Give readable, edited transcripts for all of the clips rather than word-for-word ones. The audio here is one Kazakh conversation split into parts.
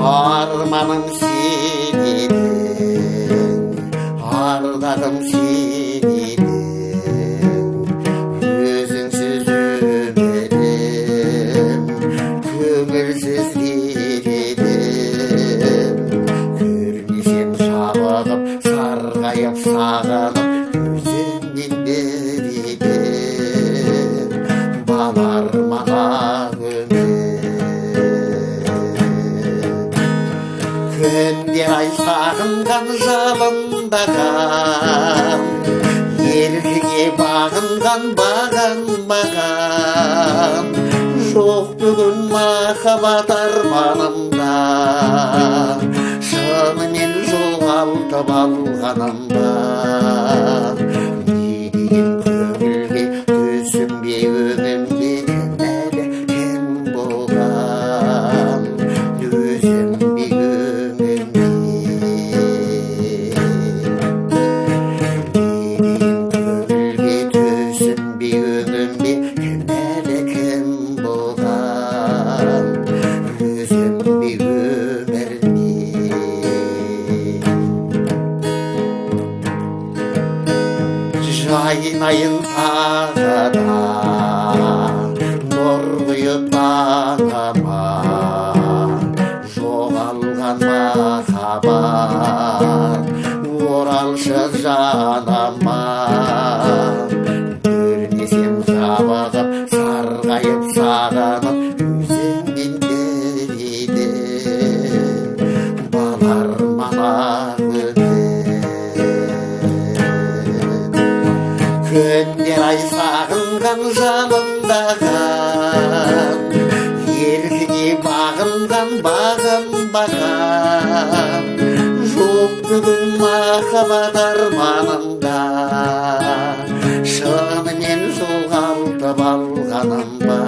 Armanım senin, ardağım senin, özünsüz ömürüm, köngülsüz dilerim. Görmesem şabağım, sargayıp sağanıp, özünden beridim, balar mana Күндер ай сағынған жалындаған, еркеге бағынған бағынбаған, жоқ бүгін махаббат арманымда, шынымен жоғалтып алғанымда. Не деген көңілге түсінбей өмірімде кінәлі кім болған, өзім Жайнайын тағада, нұр құйып таңыма, жоғалған махаббат, оралшы жаныма. Көрмесем жабығып, сарғайып сағынып, өзіңмен береді, балар мана Күндер ай сағынған жалындаған, еркеге бағынған бағынбаған, жоқ бүгін махаббат арманымда, шынымен жоғалтып алғанымда.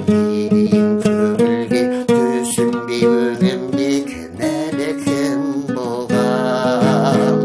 Не деген көңілге түсінбей өмірімде кінәлі кім болған,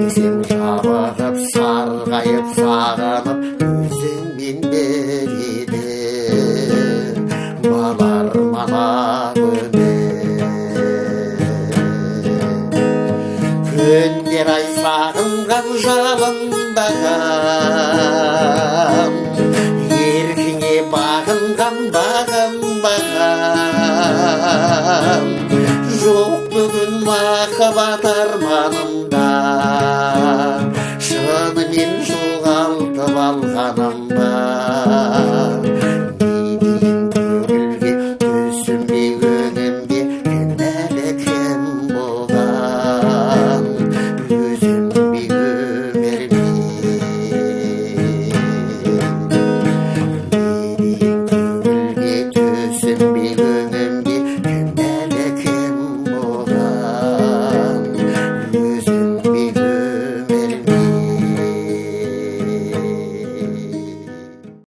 өзім жабығып, сарғайып, сағынып, өзіңмен береді, балар мана Күндер ай сағынған жалындаған, еркіңе бағынған бағынбаған, жоқ бүгін махаббат арманымда,